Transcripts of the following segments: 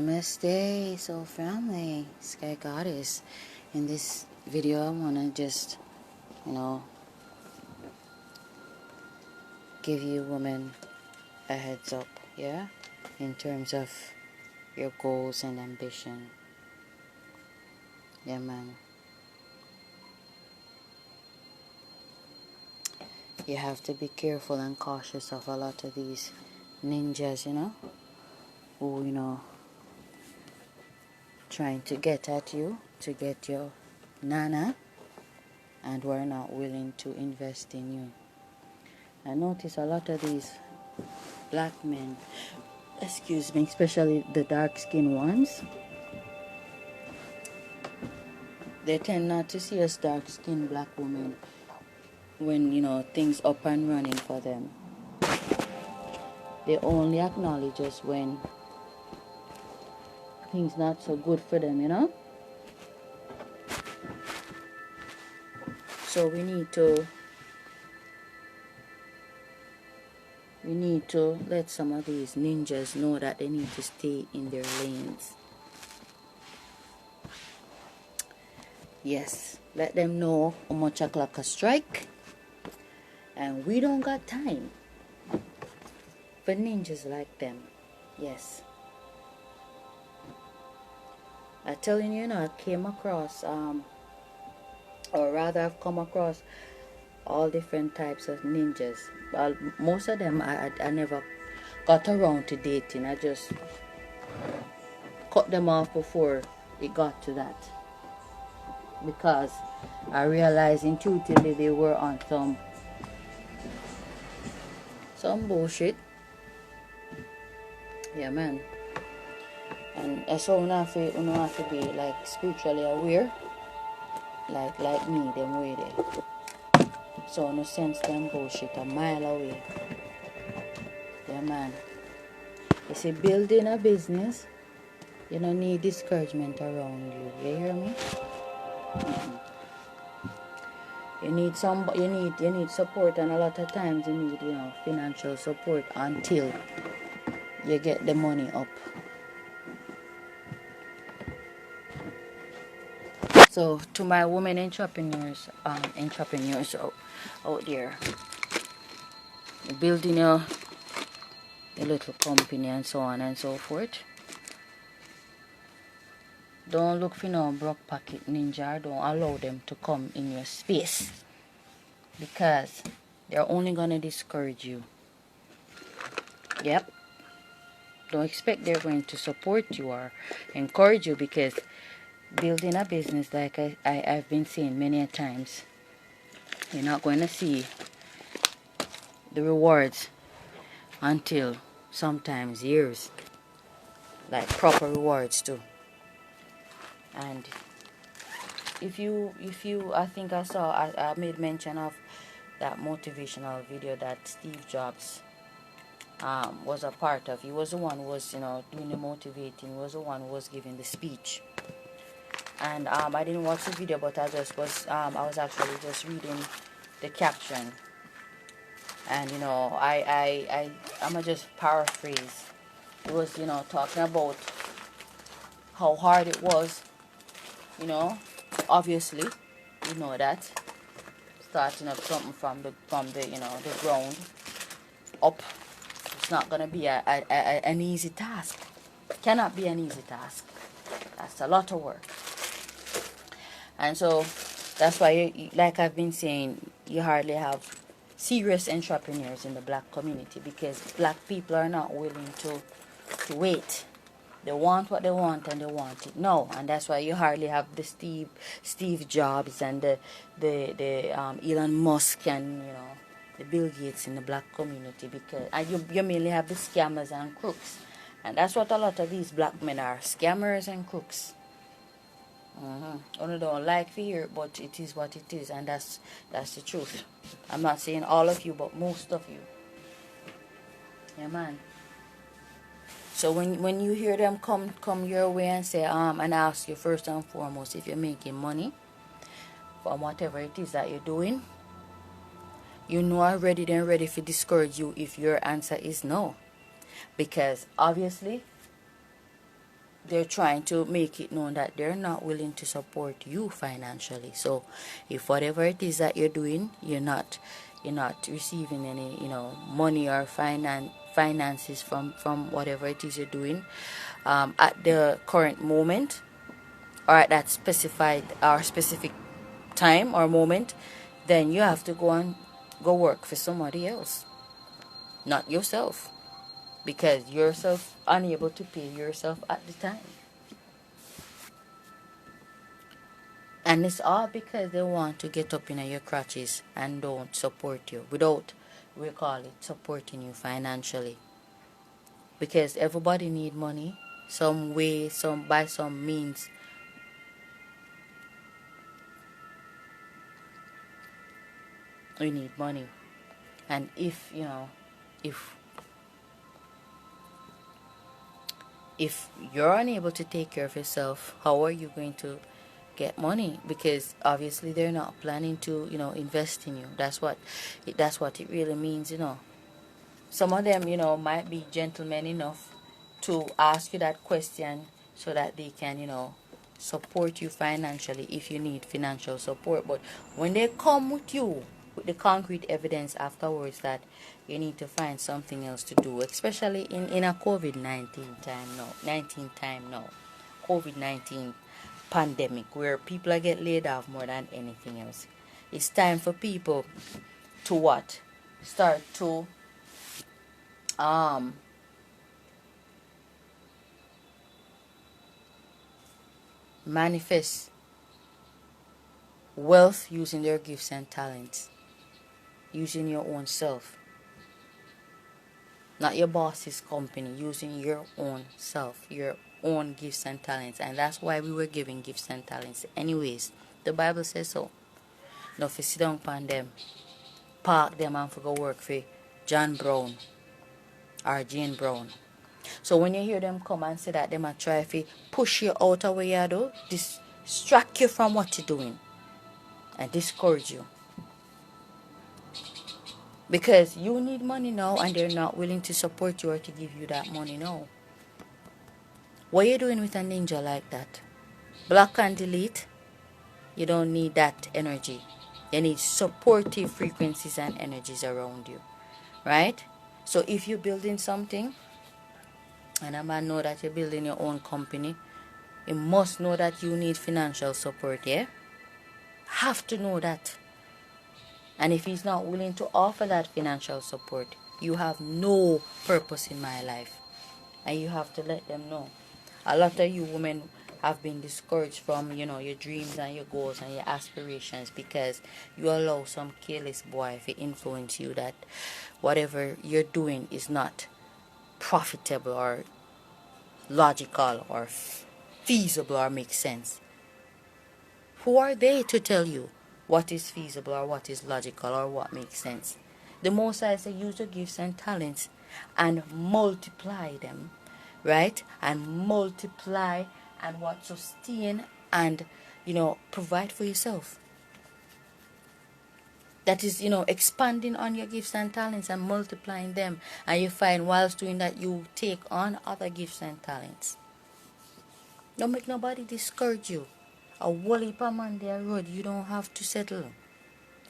Namaste, soul family, Sky Goddess. In this video, I want to just, give you women a heads up, yeah? In terms of your goals and ambition. Yeah, man. You have to be careful and cautious of a lot of these ninjas, who, trying to get at you, to get your nana, and we're not willing to invest in you. I notice a lot of these black men, especially the dark-skinned ones, they tend not to see us dark-skinned black women when, things up and running for them. They only acknowledge us when things not so good for them. So we need to let some of these ninjas know that they need to stay in their lanes. Yes, let them know how much o'clock a strike. And we don't got time for ninjas like them. Yes. I telling you, I came across, or rather I've come across all different types of ninjas. Well, most of them I never got around to dating. I just cut them off before it got to that. Because I realized intuitively they were on some bullshit. Yeah, man. And so you have to be like spiritually aware. Like me, them way there. So no sense them bullshit a mile away. Yeah, man. You see, building a business, you don't need discouragement around you. You hear me? You need support, and a lot of times you need, financial support until you get the money up. So to my women entrepreneurs out there, building your little company and so on and so forth. Don't look for no broke pocket ninja. Don't allow them to come in your space, because they're only gonna discourage you. Yep. Don't expect they're going to support you or encourage you, because building a business, like I've been saying many a times, you're not going to see the rewards until sometimes years, like proper rewards too. And if you I think I made mention of that motivational video that Steve Jobs was a part of. He was the one who was doing the motivating. He was the one who was giving the speech. And I didn't watch the video, but I was actually just reading the caption. And I'ma just paraphrase. It was talking about how hard it was. Obviously, that starting up something from the the ground up. It's not gonna be an easy task. It cannot be an easy task. That's a lot of work. And so that's why, like I've been saying, you hardly have serious entrepreneurs in the black community, because black people are not willing to wait. They want what they want, and they want it now. And that's why you hardly have the Steve Jobs and the Elon Musk and the Bill Gates in the black community, because you mainly have the scammers and crooks. And that's what a lot of these black men are: scammers and crooks. I don't like to hear it, but it is what it is, and that's the truth. I'm not saying all of you, but most of you. Yeah, man. So when you hear them come your way and say and ask you first and foremost if you're making money from whatever it is that you're doing, already they're ready to discourage you if your answer is no. Because obviously they're trying to make it known that they're not willing to support you financially. So if whatever it is that you're doing, you're not receiving any, money or finances from whatever it is you're doing at the current moment, or at that specific time or moment, then you have to go work for somebody else, not yourself, because yourself unable to pay yourself at the time. And it's all because they want to get up in your crutches and don't support you without, we call it, supporting you financially. Because everybody need money some way, by some means. We need money. And if if you're unable to take care of yourself, how are you going to get money? Because obviously they're not planning to, invest in you. That's what it really means. Some of them, might be gentlemen enough to ask you that question so that they can, support you financially if you need financial support. But when they come with you with the concrete evidence afterwards that you need to find something else to do, especially in a COVID-19 time now, COVID-19 pandemic, where people are get laid off more than anything else. It's time for people to what? Start to manifest wealth using their gifts and talents, using your own self, not your boss's company, using your own self, your own gifts and talents. And that's why we were giving gifts and talents anyways. The Bible says so. Now if you sit down upon them, park them and go work for John Brown or Jane Brown. So when you hear them come and say that they might try to push you out of where you do, distract you from what you're doing and discourage you. Because you need money now and they're not willing to support you or to give you that money now. What are you doing with a ninja like that? Block and delete. You don't need that energy. You need supportive frequencies and energies around you. Right? So if you're building something, and a man know that you're building your own company, you must know that you need financial support, yeah? Have to know that. And if he's not willing to offer that financial support, you have no purpose in my life. And you have to let them know. A lot of you women have been discouraged from, your dreams and your goals and your aspirations because you allow some careless boy to influence you that whatever you're doing is not profitable or logical or feasible or makes sense. Who are they to tell you what is feasible or what is logical or what makes sense? The Most High says use your gifts and talents and multiply them, right? And multiply and what sustain and, provide for yourself. That is, expanding on your gifts and talents and multiplying them. And you find whilst doing that, you take on other gifts and talents. Don't make nobody discourage you. A whole heap of man there road, you don't have to settle.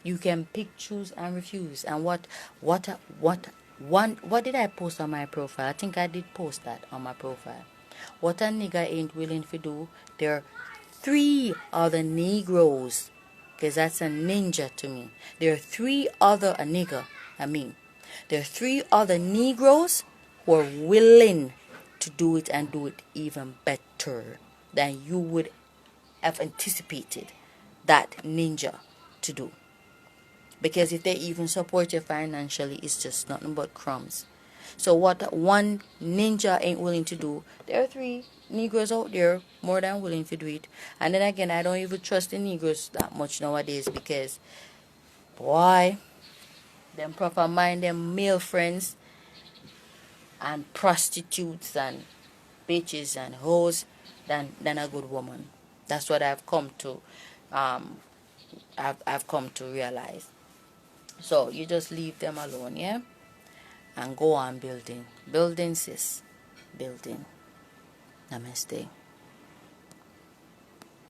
You can pick, choose, and refuse. And what did I post on my profile? I think I did post that on my profile. What a nigga ain't willing to do, there are 3 other Negroes, because that's a ninja to me. There are 3 other, there are 3 other Negroes who are willing to do it and do it even better than you would have anticipated that ninja to do. Because if they even support you financially, it's just nothing but crumbs. So what one ninja ain't willing to do, there are 3 Negroes out there more than willing to do it. And then again, I don't even trust the Negroes that much nowadays because, boy, them proper mind them male friends and prostitutes and bitches and hoes than a good woman. That's what I've come to I've come to realize. So you just leave them alone, yeah? And go on building. Building, sis. Building. Namaste.